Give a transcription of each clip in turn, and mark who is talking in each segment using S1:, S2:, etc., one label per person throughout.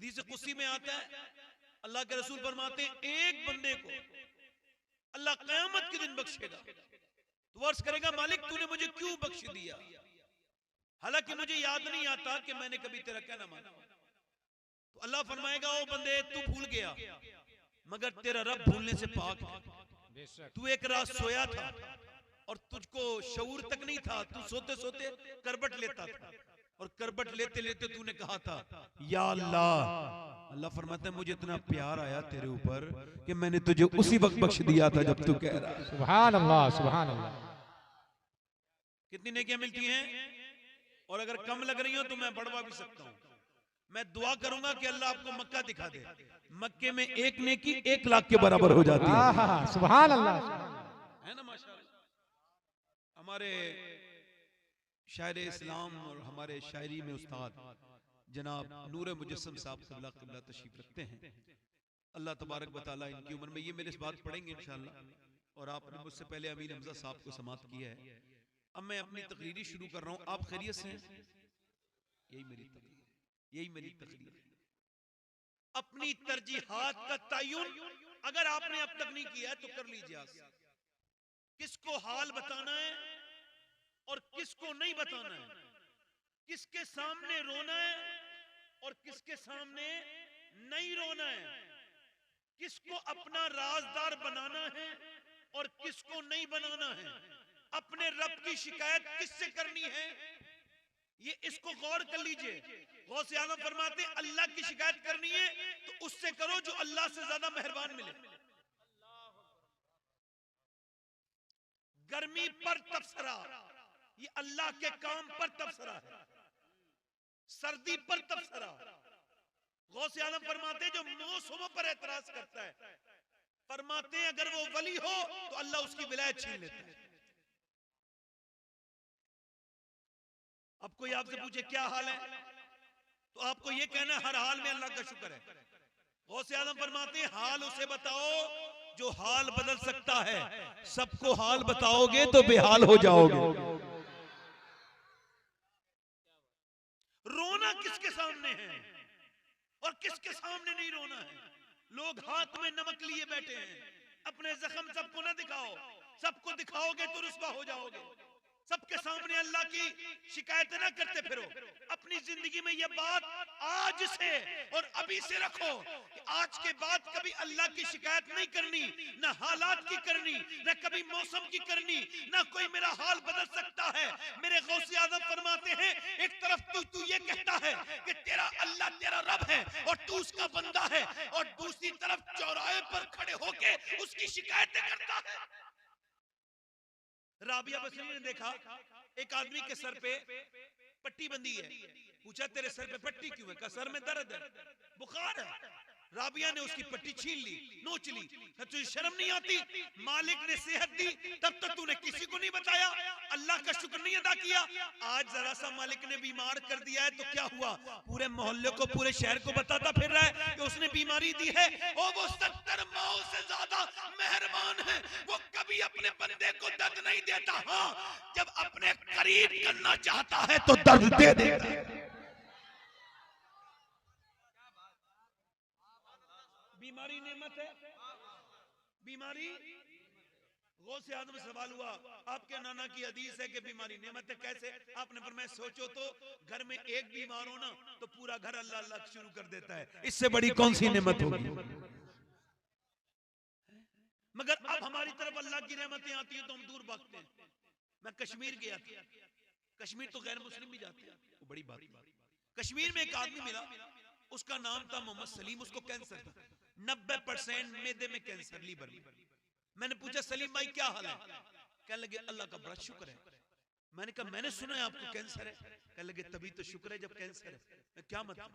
S1: हदीस कुदसी में आता है, अल्लाह के रसूल फरमाते हैं एक बंदे को अल्लाह क़यामत के दिन बख्शेगा तो अर्ज करेगा मालिक तूने मुझे क्यों बख्श दिया, हालांकि मुझे याद नहीं आता कि मैंने कभी तेरा कहना माना। तो अल्लाह फरमाएगा ओ बंदे तू भूल गया मगर तेरा रब भूलने से पाक है। तू एक रात सोया था और तुझको शऊर तक नहीं था, तू सोते सोते करबट लेता था और करबट लेते लेते तूने कहा था या अल्लाह। अल्लाह फरमाता है मुझे इतना प्यार आया तेरे ऊपर कि मैंने तुझे उसी वक्त बख्श दिया था जब तू कह रहा है।
S2: सुभान अल्लाह, सुभान अल्लाह।
S1: कितनी नेकियां मिलती हैं, और अगर कम लग रही हो तो मैं बढ़वा भी सकता हूं। मैं दुआ करूंगा कि अल्लाह आपको मक्का दिखा दे, मक्के में एक नेकी 1 लाख के बराबर हो जाती है।
S2: सुभान अल्लाह,
S1: है ना माशाअल्लाह। हमारे शायर इस्लाम और हमारे शायरी में उस्ताद जनाब नूर मुजस्सम साहब क़िबला क़िबला तशरीफ रखते हैं, अल्लाह तबारक व तआला इनकी उम्र में, ये मेरे इस बात पढ़ेंगे इंशाअल्लाह, और आपने मुझसे पहले अमीर हमजा साहब को समाप्त किया है। अब मैं अपनी तकरीरी शुरू कर रहा हूँ। आप खैरियत से हैं? यही मेरी तकरीर, यही मेरी तकरीर। अपनी तरजीहात का तयन अगर आपने अब तक नहीं किया है तो कर लीजिए आज। किसको हाल बताना है और किसको नहीं बताना है, किसके सामने रोना है और किसके सामने नहीं रोना है, किसको अपना राजदार बनाना है और किसको नहीं बनाना है, अपने रब की शिकायत किससे करनी है, ये इसको गौर कर लीजिए। गौसे आज़म फरमाते हैं अल्लाह की शिकायत करनी है तो उससे करो जो अल्लाह से ज्यादा मेहरबान मिले। गर्मी पर तबसरा, ये अल्लाह के काम पर तबसरा है। सर्दी पर तबसरा, गौसे आज़म फरमाते हैं जो मौसमों पर एतराज करता है, फरमाते हैं अगर वो वली हो तो अल्लाह उसकी विलायत छीन लेता है। अब कोई आपसे पूछे क्या हाल है तो आपको ये कहना हर हाल में अल्लाह का शुक्र है। गौसे आज़म फरमाते हैं हाल उसे बताओ जो हाल बदल सकता है, सबको हाल बताओगे तो बेहाल हो जाओगे। रोना किसके सामने है और किसके सामने नहीं रोना है। लोग हाथ में नमक लिए बैठे हैं, अपने जख्म सबको ना दिखाओ, सबको दिखाओगे तो रुस्वा हो जाओगे। सबके सामने अल्लाह की शिकायत ना करते फिरो। अपनी जिंदगी में यह बात आज से और अभी से रखो कि आज के बाद कभी अल्लाह की शिकायत नहीं करनी, ना हालात की करनी, ना कभी मौसम की करनी, ना कोई मेरा हाल बदल सकता है। मेरे गौसे आज़म फरमाते हैं एक तरफ तू ये कहता है कि तेरा अल्लाह तेरा रब है और तू उसका बंदा है, और दूसरी तरफ चौराहे पर खड़े होके उसकी शिकायतें करता है। राबिया बसरी ने देखा एक आदमी के सर पे पट्टी बंधी है, पूछा तेरे सर पे पट्टी क्यों है? कहा सर में दर्द है, बुखार है। राबिया ने उसकी पट्टी छीन ली, नोच ली। तुझे शर्म नहीं आती? मालिक ने सेहत दी तब तक तूने किसी को नहीं बताया, अल्लाह का शुक्र नहीं अदा किया। आज जरा सा मालिक ने बीमार कर दिया है तो क्या हुआ, पूरे मोहल्ले को पूरे शहर को बताता फिर रहा है कि उसने बीमारी दी है। और वो 70 माओ से ज्यादा मेहरबान है, वो कभी अपने बंदे को दर्द नहीं देता। हाँ, जब अपने करीब करना चाहता है तो दर्द दे देता है। बीमारी नेमत है, बीमारी। गौसे आज़म से सवाल हुआ आपके नाना की हदीस है कि बीमारी नेमत है, कैसे? आपने फरमाया सोचो तो घर में एक बीमार हो ना तो पूरा घर अल्लाह अल्लाह शुरू कर देता है, इससे बड़ी कौन सी नेमत होगी? मगर अब हमारी तरफ अल्लाह की रहमतें आती हैं तो हम दूर भागते हैं। मैं कश्मीर गया था, कश्मीर तो गैर मुस्लिम भी जाते हैं, वो बड़ी बात। कश्मीर में एक आदमी मिला, उसका नाम था मोहम्मद सलीम, उसको कैंसर था, 90% मैदे में कैंसर, लीवर में। मैंने पूछा सलीम भाई क्या हाल है? कहने लगे अल्लाह का बड़ा शुक्र है। मैंने कहा मैंने सुना है आपको कैंसर है। कहने लगे तभी तो शुक्र है जब कैंसर है। क्या मतलब?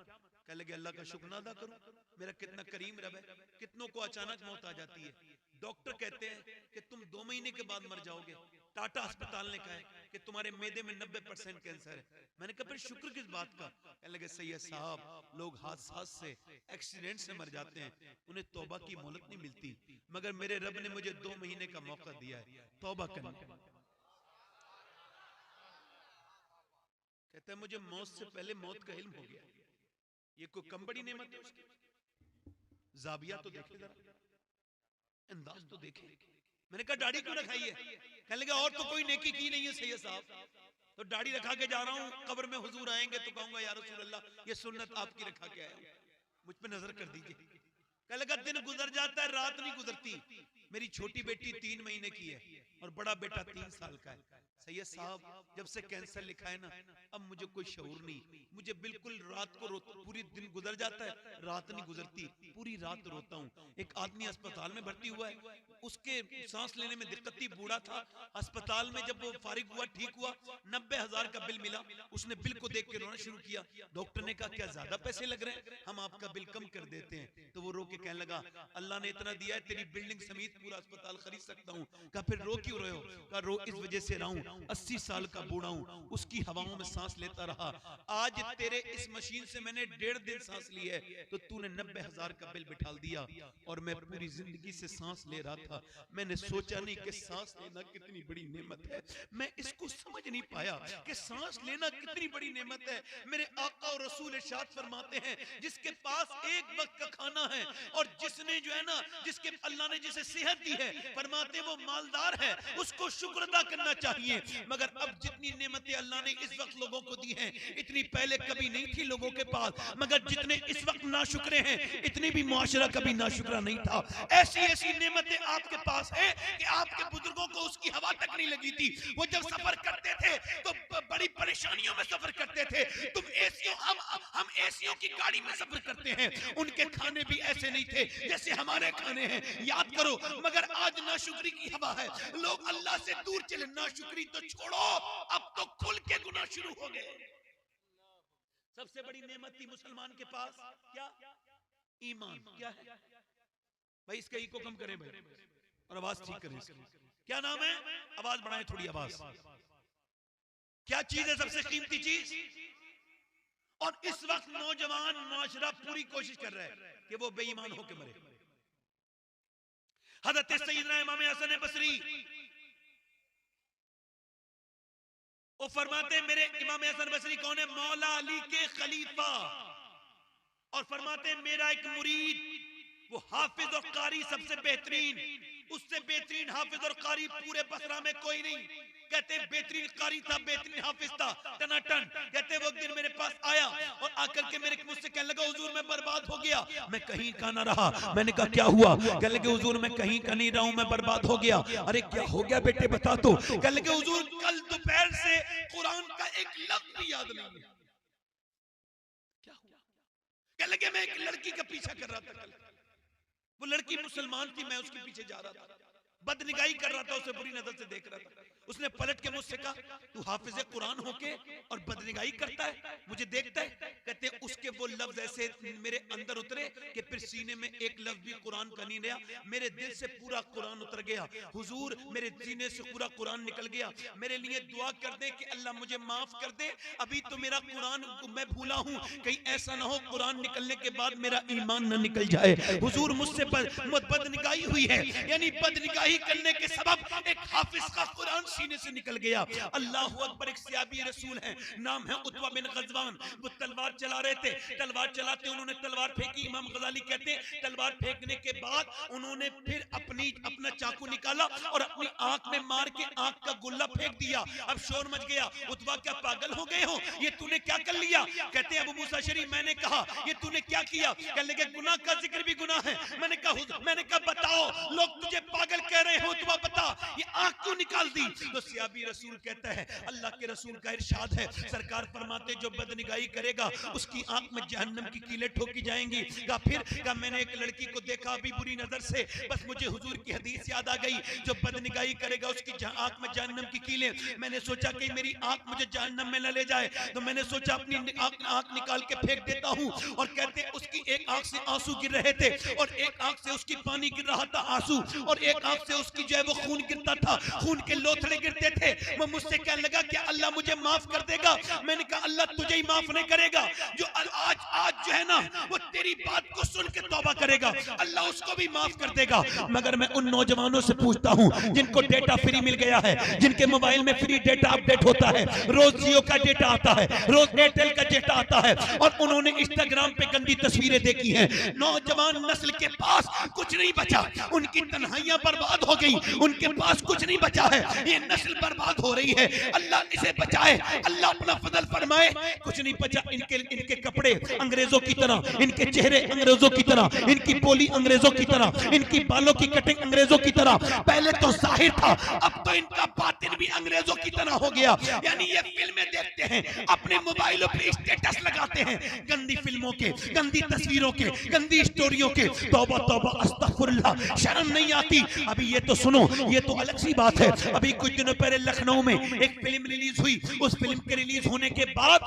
S1: कहने लगे अल्लाह का शुक्र ना अदा करूं? मेरा कितना करीम रब है, कितनों को अचानक मौत आ जाती है। डॉक्टर कहते हैं कि तुम 2 महीने के बाद मर जाओगे। टाटा अस्पताल ने कहा है कि तुम्हारे मैदे में 90% कैंसर है। मैंने कहा फिर शुक्र किस बात का? कहने लगे सैयद साहब, लोग हादसा से, एक्सीडेंट से मर जाते हैं, उन्हें तौबा की मोहलत नहीं मिलती, मगर मेरे रब ने मुझे 2 महीने का मौका दिया है तौबा करने का। कहते हैं मुझे मौत से पहले मौत का इल्म हो गया। ये कोई कम बड़ी नेमत है उसकी? जाबिया तो देखे जरा, अंदाज तो देखे। मैंने कहा दाढ़ी क्यों रखाई है? कहने लगे और तो कोई नेकी की नहीं है सैयद साहब, तो दाढ़ी रखा के जा रहा हूँ, कब्र में हुजूर आएंगे तो कहूंगा या रसूल अल्लाह ये सुन्नत आपकी रखा के आया हूं, मुझ पे नजर कर दीजिए। कहने लगा दिन गुजर जाता है रात नहीं गुजरती। मेरी छोटी बेटी 3 महीने की है और बड़ा बेटा 3 साल का है। सैयद साहब जब से कैंसर लिखा है ना, अब मुझे कोई शऊर नहीं, मुझे बिल्कुल रात को पूरी दिन गुजर जाता है, रात नहीं गुजरती, पूरी रात रोता हूँ। एक आदमी अस्पताल में भर्ती हुआ है, उसके सांस लेने में दिक्कत थी, बूढ़ा था। अस्पताल में जब वो फारिग हुआ, ठीक हुआ, 90,000 का बिल मिला। उसने बिल को देख के रोना शुरू किया। डॉक्टर ने कहा क्या ज्यादा पैसे लग रहे हैं, हम आपका बिल कम कर देते हैं। तो वो रो के कहने लगा अल्लाह ने इतना दिया है, तेरी बिल्डिंग समेत पूरा अस्पताल खरीद सकता हूँ। कहा फिर रो क्यों रहे हो? कहा रो इस वजह से रहा हूँ, 80 साल का बूढ़ा हूँ, उसकी हवाओं में सांस लेता रहा। आज तेरे इस मशीन से मैंने 1.5 दिन सांस ली है, तो तूने 90,000 का बिल बिठा दिया और मैं पूरी जिंदगी से सांस ले रहा था। मैंने सोचा नहीं कि सांस लेना कितनी बड़ी नेमत है। मैं इसको समझ नहीं पाया कि सांस लेना कितनी बड़ी नेमत है। मेरे आका और रसूल इरशाद फरमाते हैं जिसके पास एक वक्त का खाना है और जिसने जो है ना, जिसके अल्लाह ने जिसे सेहत दी है, फरमाते वो मालदार है, उसको शुक्र अदा करना चाहिए। मगर अब जितनी नेमतें अल्लाह ने इस वक्त लोगों को दी हैं, इतनी पहले कभी नहीं थी लोगों के पास। मगर जितने इस वक्त नाशुक्रे हैं, इतनी भी मुआशरा कभी नाशुक्रा नहीं था। ऐसी ऐसी नेमतें आपके पास है कि आपके बुजुर्गों को उसकी हवा तक नहीं लगी थी। वो जब सफर करते थे तो बड़ी परेशानियों में सफर करते थे। तुम एसियों, हम एसियों की गाड़ी में सफर करते हैं। उनके खाने भी ऐसे नहीं थे जैसे हमारे खाने हैं, याद करो। मगर आज नाशुक्री की हवा है, लोग अल्लाह से दूर चले। नाशुक्री तो छोड़ो, अब तो खुल के गुनाह शुरू हो गए। सबसे बड़ी नेमत थी मुसलमान के पास क्या? ईमान। क्या है भाई? इसका ई को कम करें भाई और आवाज ठीक करें। क्या नाम है? आवाज बढ़ाएं थोड़ी आवाज। क्या चीज है सबसे कीमती चीज? और इस वक्त नौजवान माशरा पूरी कोशिश कर रहा है कि वो बेईमान होकर मरे। हज़रत सैयदना इमाम हसन बसरी वो फरमाते मेरे इमाम हसन बसरी कौन है? मौला अली के खलीफा। और फरमाते मेरा एक मुरीद, वो हाफिज और कारी सबसे बेहतरीन, उससे बेहतरीन हाफिज और कारी पूरे बसरा में कोई नहीं। कहते बेहतरीन कारी था, बेहतरीन हाफिज था, टनाटन। कहते वो एक दिन मेरे पास आया और आकर के मेरे मुझसे कहने लगा हुजूर मैं बर्बाद हो गया, मैं कहीं का ना रहा। मैंने कहा क्या हुआ? कहने लगे हुजूर मैं कहीं का नहीं रहा हूं, मैं बर्बाद हो गया। अरे क्या हो गया बेटे बता तो। कहने लगे हुजूर कल दोपहर से कुरान का एक लफ्ज भी याद नहीं है। क्या हुआ? कहने लगे मैं एक लड़की का पीछा कर रहा था कल, वो लड़की मुसलमान थी, मैं उसके पीछे जा रहा था, बदनिगाही कर रहा था, उसे बुरी नजर से देख रहा था। उसने पलट के मुझसे कहा तू हाफिज कुरान होके और बदनिगाही करता है, मुझे देखता है? कहते उसके वो लफ्ज ऐसे मेरे अंदर उतरे कि फिर सीने में एक लफ्ज भी कुरान का नहीं रहा, मेरे दिल से पूरा कुरान उतर गया। हुजूर मेरे सीने से पूरा कुरान निकल गया। मेरे लिए दुआ कर दे कि अल्लाह मुझे माफ कर दे, अभी तो मेरा कुरान मैं भूला हूँ, कहीं ऐसा ना हो कुरान निकलने के बाद मेरा ईमान न निकल जाए। हुजूर मुझसे बदनिगाही हुई है, यानी बदनिगाही करने के सबब एक हाफिज का कुरान सीने से निकल गया। अल्लाह अकबर। एक सहाबी रसूल हैं, नाम है उतबा बिन गज़वान। वो तलवार चला रहे थे, तलवार चलाते उन्होंने तलवार फेंकी। इमाम गजाली कहते हैं तलवार फेंकने के बाद उन्होंने फिर अपना चाकू निकाला और अपनी आंख में मार के आंख का गुल्ला फेंक दिया। अब शोर मच गया, उतबा क्या पागल हो गए हो, ये तूने क्या कर लिया? कहते हैं अबू मूसा शरीफ मैंने कहा ये तूने क्या किया? कहने लगे गुनाह का जिक्र भी गुनाह है। मैंने कहा बताओ लोग तुझे पागल कह रहे हो, तुम बता ये आंख क्यों निकाल दी? तो सहाबी रसूल कहता है अल्लाह के रसूल का इरशाद है, सरकार फरमाते जो बदनिगाही करेगा उसकी आंख में जहन्नम की कीलें ठोकी जाएंगी। कहा फिर? कहा मैंने एक लड़की को देखा अभी बुरी नजर से, बस मुझे हुजूर की हदीस याद आ गई, जो बदनिगाही करेगा उसकी आंख में जहन्नम की कीलें। मैंने सोचा कि मेरी आंख मुझे जहन्नम में न ले जाए, तो मैंने सोचा अपनी आंख निकाल के फेंक देता हूं। और कहते उसकी एक आंख से आंसू गिर रहे थे और एक आंख से उसकी पानी गिर रहा था आंसू, और एक आंख से उसकी जो है वो खून गिरता था, खून के लोथड़े ठोकरे गिरते थे, वो मुझसे कहने लगा कि अल्लाह मुझे माफ कर देगा। मैंने कहा अल्लाह तुझे ही माफ नहीं करेगा, जो आज जो है ना वो तेरी बात को सुन के तौबा करेगा, अल्लाह उसको भी माफ कर देगा। मगर मैं उन नौजवानों से पूछता हूं जिनको डेटा फ्री मिल गया है, जिनके मोबाइल में फ्री डेटा अपडेट होता है, रोज जियो का डेटा आता है, रोज एयरटेल का डेटा आता है, और उन्होंने इंस्टाग्राम पे गंदी तस्वीरें देखी हैं। नौजवान नस्ल के पास कुछ नहीं बचा, उनकी तन्हाइयां बर्बाद हो गई, उनके पास कुछ नहीं बचा है, ये नस्ल बर्बाद हो रही है। अल्लाह इसे बचाए, अल्लाह अपना फजल फरमाए। कुछ नहीं बचा, इनके कपड़े अंग्रेजों की तरह, इनके चेहरे अंग्रेजों की तरह, इनकी बोली अंग्रेजों की तरह, इनकी बालों की कटिंग अंग्रेजों की तरह। पहले तो जाहिर था, अब तो इनका बातिन भी अंग्रेजों की तरह हो गया। यानी ये फिल्में देखते हैं, अपने मोबाइलों पे स्टेटस लगाते हैं गंदी फिल्मों के, गंदी तस्वीरों के, गंदी स्टोरियों के। तौबा तौबा अस्तगफुरुल्लाह, शर्म नहीं आती। अभी ये तो सुनो, ये तो अलग सी बात है। अभी कुछ दिनों पहले लखनऊ में एक फिल्म रिलीज हुई। उस फिल्म के रिलीज होने के बाद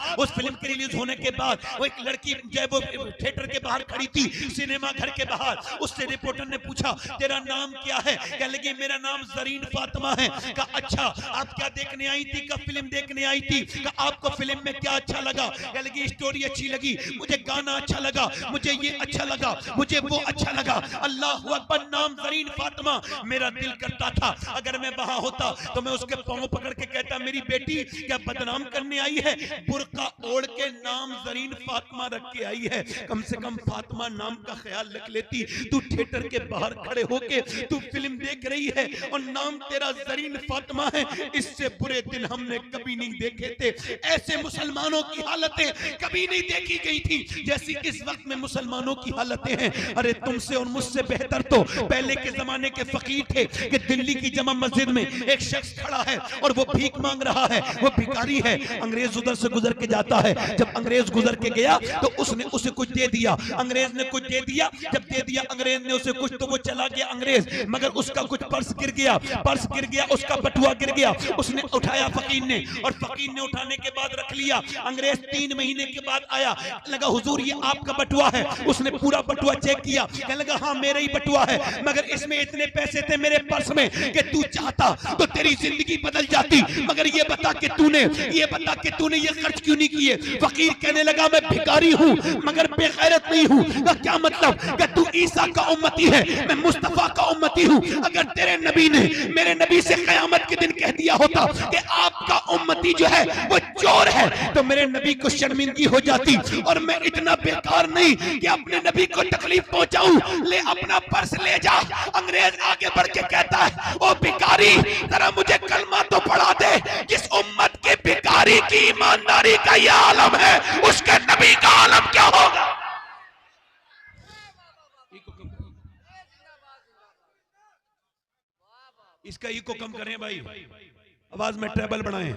S1: वो एक लड़की जो है वो थिएटर के बाहर खड़ी थी, सिनेमा घर के बाहर। उससे रिपोर्टर ने पूछा तेरा नाम क्या है? कहने लगी मेरा नाम जरीन फातिमा है। कहा अच्छा, आप क्या देखने आई थी? का फिल्म देखने आई थी। कहा आपको फिल्म में क्या अच्छा लगा? कहने लगी स्टोरी अच्छी लगी, मुझे गाना अच्छा लगा, मुझे ये अच्छा लगा, मुझे वो अच्छा लगा। अल्लाह अकबर, नाम जरीन फातिमा। मेरा दिल करता था अगर मैं वहां होता तो मैं उसके पांव पकड़ के कहता मेरी बेटी क्या बदनाम करने आई है? बुर्का ओढ़ के नाम जरीन फातिमा रख के आई है, कम से कम फातिमा नाम का ख्याल रख लेती। तू थिएटर के बाहर खड़े होके तू फिल्म देख रही है और नाम तेरा जरीन फातिमा है। इससे बुरे दिन हमने कभी नहीं देखे थे। ऐसे मुसलमानों की हालतें कभी नहीं देखी गई थी जैसी इस वक्त में मुसलमानों की हालतें हैं। अरे तुमसे और मुझसे बेहतर तो पहले के जमाने के फकीर थे कि दिल्ली की जमा मस्जिद में एक शख्स खड़ा है और वो भीख मांग रहा है, वो भिखारी है। अंग्रेज उधर से गुजर के जाता है, जब अंग्रेज गुजर के गया तो उसने उसे कुछ दे दिया, अंग्रेज ने कुछ दे दिया। जब दे दिया अंग्रेज ने उसे कुछ तो वो चला गया अंग्रेज, मगर उसका कुछ पर्स गिर गया, उसका बटुआ गिर गया। उसने उठाया फकीर ने, और फकीर ने उठाने के बाद रख लिया। अंग्रेज 3 महीने के बाद आया, लगा हुजूर ये आपका बटुआ है। उसने पूरा बटुआ चेक किया, कहने लगा हाँ मेरा ही बटुआ है, मगर इसमें इतने पैसे थे मेरे पर्स में कि तू चाहता तो तेरी जिंदगी बदल जाती, मगर ये बता कि तूने ये खर्च क्यों नहीं किए? फकीर कहने लगा मैं भिखारी हूँ मगर बेगैरत नहीं हूँ। क्या मतलब? कि तू ईसा का उम्मती है, मैं मुस्तफा का उम्मती हूँ। अगर तेरे नबी ने मेरे नबी से कयामत के दिन कह दिया होता कि आपका उम्मती जो है वो चोर है, तो मेरे नबी को शर्मिंदगी हो जाती। और मैं इतना बेकार नहीं कि अपने नबी को तकलीफ पहुंचाऊं। ले अपना पर्स ले जा। अंग्रेज आगे बढ़ के कहता है ओ भिखारी, जरा मुझे कलमा तो पढ़ा दे। जिस उम्मत के भिखारी की ईमानदारी का यह आलम है, उसके नबी का आलम क्या होगा? इसका इको कम करें भाई, आवाज में ट्रेबल बढ़ाएं।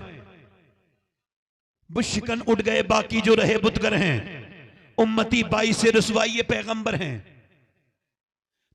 S1: बुशकन उड़ गए बाकी जो रहे बुतगर हैं, उम्मती बाई से रसवाई पैगंबर हैं।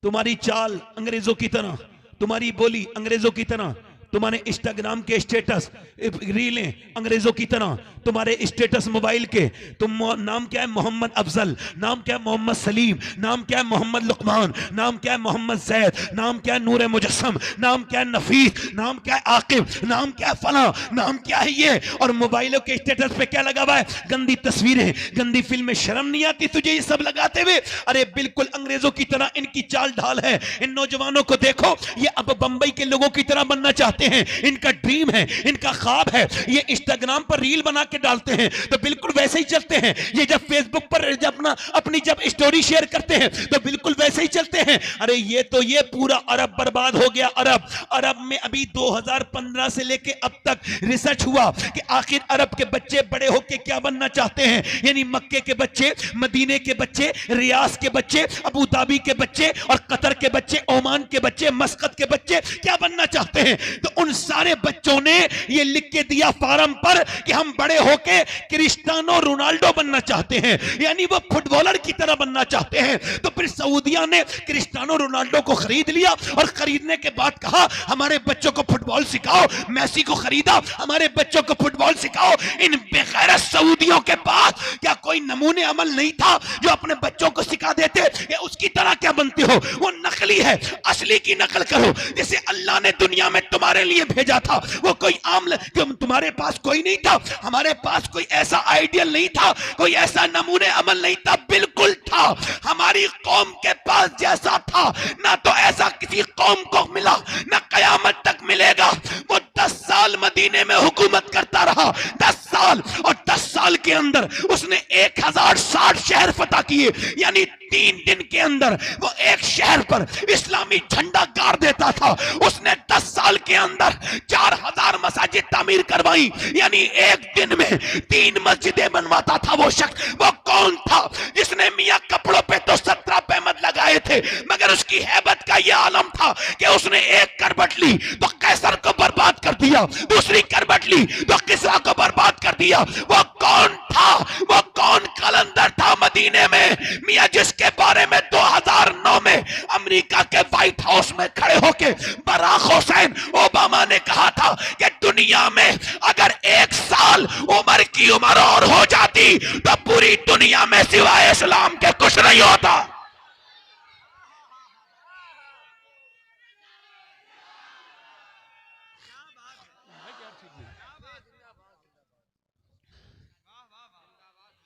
S1: तुम्हारी चाल अंग्रेजों की तरह, तुम्हारी बोली अंग्रेजों की तरह, तुम्हारे इंस्टाग्राम के स्टेटस रीलें अंग्रेजों की तरह, तुम्हारे स्टेटस मोबाइल के, तुम नाम क्या है मोहम्मद अफजल, नाम क्या है मोहम्मद सलीम, नाम क्या है मोहम्मद लुकमान, नाम क्या है मोहम्मद जैद, नाम क्या है नूर मुजस्सम, नाम क्या है नफीस, नाम क्या है आकिब, नाम क्या है फला, नाम क्या है ये। और मोबाइलों के स्टेटस पे क्या लगा हुआ है? गंदी तस्वीरें, गंदी फिल्में। शर्म नहीं आती तुझे ये सब लगाते हुए? अरे बिल्कुल अंग्रेजों की तरह इनकी चाल ढाल है। इन नौजवानों को देखो, ये अब बंबई के लोगों की तरह बनना चाहते हैं। इनका ड्रीम है, इनका ख्वाब है, ये इंस्टाग्राम पर रील बना के डालते हैं तो बिल्कुल वैसे ही चलते हैं। ये जब फेसबुक पर अपनी जब स्टोरी शेयर करते हैं तो बिल्कुल वैसे ही चलते हैं। अरे ये पूरा अरब बर्बाद हो गया। अरब में अभी 2015 से लेके अब तक रिसर्च हुआ कि आखिर अरब के बच्चे बड़े होके क्या बनना चाहते हैं। यानी मक्के के बच्चे, मदीने के बच्चे, रियाज के बच्चे, अबू धाबी के बच्चे और कतर के बच्चे, ओमान के बच्चे, मस्कत के बच्चे क्या बनना चाहते हैं। तो उन सारे बच्चों ने ये लिख के दिया फार्म पर कि हम बड़े होके क्रिस्टियानो रोनाल्डो बनना चाहते हैं, यानी वो फुटबॉलर की तरह बनना चाहते हैं। तो फिर सऊदिया ने क्रिस्टियानो रोनाल्डो को खरीद लिया और खरीदने के बाद कहा हमारे बच्चों को फुटबॉल सिखाओ। मेसी को खरीदा, हमारे बच्चों को फुटबॉल सिखाओ। इन बेगैरत सऊदियों के पास क्या कोई नमूने अमल नहीं था जो अपने बच्चों को दिखा देते ये उसकी तरह क्या बनते हो, वो नकली है, असली की नकल करो। जैसे अल्लाह ने दुनिया में तुम्हारे लिए भेजा था वो कोई आम, तुम्हारे पास कोई नहीं था, हमारे पास कोई ऐसा आइडियल नहीं था, कोई ऐसा नमूने अमल नहीं था, बिल्कुल था। हमारी कौम के पास जैसा था ना तो ऐसा किसी कौम को मिला ना कयामत तक मिलेगा। वो 10 साल मदीने में हुकूमत करता रहा, 10 साल, और 10 साल के अंदर उसने 1060 शहर फतह किए, यानी 3 दिन के अंदर वो एक शहर पर इस्लामी झंडा गाड़ देता था। उसने 10 साल के अंदर 4000 मसाजिद तामीर करवाई, यानी एक दिन में 3 मस्जिदें बनवाता था। वो शख्स वो कौन था जिसने मियां कपड़ों पे तो 17 पैमद लगाए थे, मगर उसकी हैबत का यह आलम था कि उसने एक करवट ली तो कैसर को बर्बाद कर दिया, दूसरी करवट ली तो किसरा को बर्बाद कर दिया। वो कौन था, वो कौन कलंदर था मदीने में मियां जिसके बारे में 2009 में अमेरिका के व्हाइट हाउस में खड़े होके बराक हुसैन ओबामा ने कहा था कि दुनिया में अगर 1 साल उम्र की उम्र और हो जाती तो पूरी दुनिया में सिवाय इस्लाम के कुछ नहीं होता।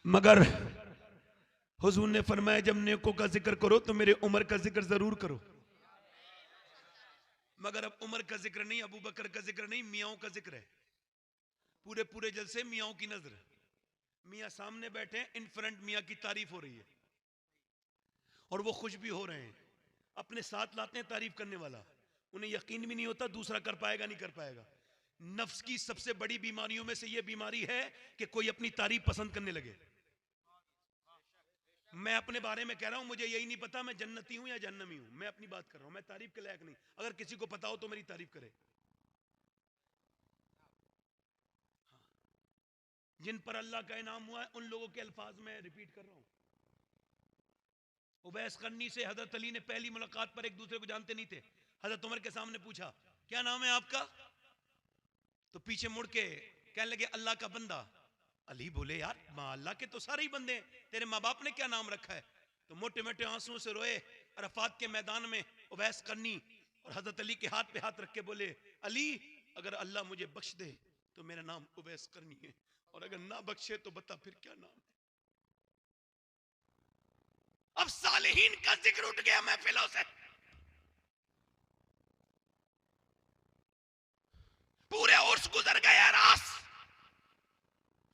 S1: मगर हुजूर ने फरमाया जब नेकों का जिक्र करो तो मेरे उम्र का जिक्र जरूर करो। मगर अब उम्र का जिक्र नहीं, अबू बकर का जिक्र नहीं, मियाओं का जिक्र है। पूरे पूरे जलसे मियाओं की नजर, मियां सामने बैठे, इन फ्रंट मियां की तारीफ हो रही है और वो खुश भी हो रहे हैं। अपने साथ लाते हैं तारीफ करने वाला, उन्हें यकीन भी नहीं होता दूसरा कर पाएगा नहीं कर पाएगा। नफ्स की सबसे बड़ी बीमारियों में से यह बीमारी है कि कोई अपनी तारीफ पसंद करने लगे। मैं अपने बारे में कह रहा हूं, मुझे यही नहीं पता मैं जन्नती हूं या जहन्नमी हूं, मैं अपनी बात कर रहा हूं, मैं तारीफ के लायक नहीं। अगर किसी को पता हो तो मेरी तारीफ करे। जिन पर अल्लाह का इनाम हुआ है उन लोगों के अल्फाज में रिपीट कर रहा हूं। उवैस करनी से हजरत अली ने पहली मुलाकात पर एक दूसरे को जानते नहीं थे, हजरत उमर के सामने पूछा क्या नाम है आपका, तो पीछे मुड़ के कहने लगे अल्लाह का बंदा। अली बोले यार मां अल्लाह के तो सारे ही बंदे हैं, तेरे माँ बाप ने क्या नाम रखा है। तो मोटे मोटे आंसुओं से रोए अरफात के मैदान में उवैस करनी, और हजरत अली के हाथ पे हाथ रख के बोले अली अगर अल्लाह मुझे बख्श दे तो मेरा नाम उवैस करनी है, और अगर ना बख्शे तो बता फिर क्या नाम है। अब सालिहीन का जिक्र उठ गया महफिलों से, पूरे उर्स गुजर गया रास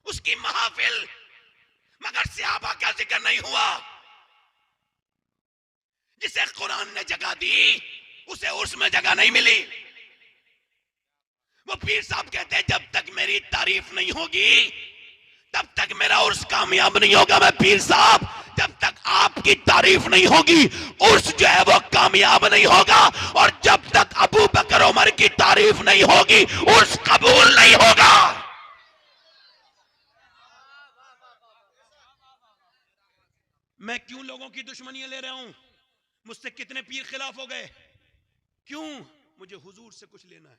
S1: उसकी महफिल, मगर सहाबा का जिक्र नहीं हुआ। जिसे कुरान ने जगह दी उसे उर्स में जगह नहीं मिली। वो पीर साहब कहते हैं जब तक मेरी तारीफ नहीं होगी तब तक मेरा उर्स कामयाब नहीं होगा। मैं पीर साहब जब तक आपकी तारीफ नहीं होगी उर्स जो है वो कामयाब नहीं होगा, और जब तक अबू बकर उमर की तारीफ नहीं होगी उर्स कबूल नहीं होगा। मैं क्यों लोगों की दुश्मनियां ले रहा हूं, मुझसे कितने पीर खिलाफ हो गए, क्यों? मुझे हुजूर से कुछ लेना है,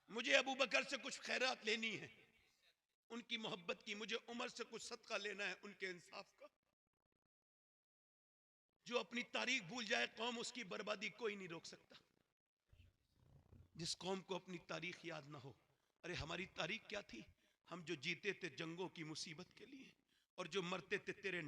S1: मुझे अबू बकर से कुछ खैरात लेनी है उनकी मोहब्बत की, मुझे उमर से कुछ सदका लेना है उनके इंसाफ का। जो अपनी तारीख भूल जाए कौम उसकी बर्बादी कोई नहीं रोक सकता। जिस कौम को अपनी तारीख याद ना हो, अरे हमारी तारीख क्या थी, हम जो जीते थे जंगों की मुसीबत के लिए, और जो मरते थे तेरी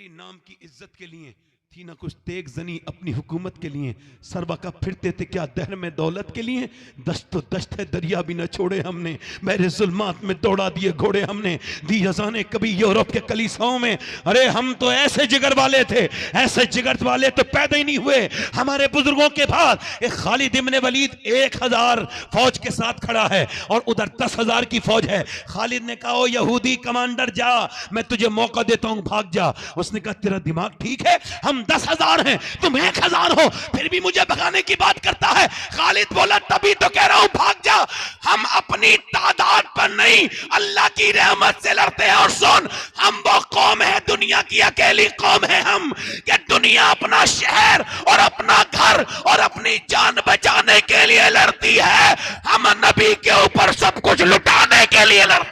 S1: नाम की इज्जत के लिए, थी ना कुछ तेग जनी अपनी हुकूमत के लिए, सरबका फिरते थे क्या दहर में दौलत के लिए। दश्त तो दश्त है दरिया भी न छोड़े हमने, मेरे जुल्मात में दौड़ा दिए घोड़े हमने, दी अज़ाने कभी यूरोप के कलीसियाओं में। अरे हम तो ऐसे जिगर वाले थे, ऐसे जिगर वाले तो पैदा ही नहीं हुए। हमारे बुजुर्गों के बाद एक खालिद इब्न वलीद 1000 फौज के साथ खड़ा है और उधर 10,000 की फौज है। खालिद ने कहा ओ यहूदी कमांडर जा, मैं तुझे मौका देता हूं भाग जा। उसने कहा तेरा दिमाग ठीक है, हम 10,000 हैं तुम 1,000 हो फिर भी मुझे भगाने की बात करता है। खालिद बोला तभी तो कह रहा हूं भाग जा, हम अपनी तादाद पर नहीं अल्लाह की रहमत से लड़ते हैं। और सुन, हम वो कौम है, दुनिया की अकेली कौम है हम, कि दुनिया अपना शहर और अपना घर और अपनी जान बचाने के लिए लड़ती है, हम नबी के ऊपर सब कुछ लुटाने के लिए लड़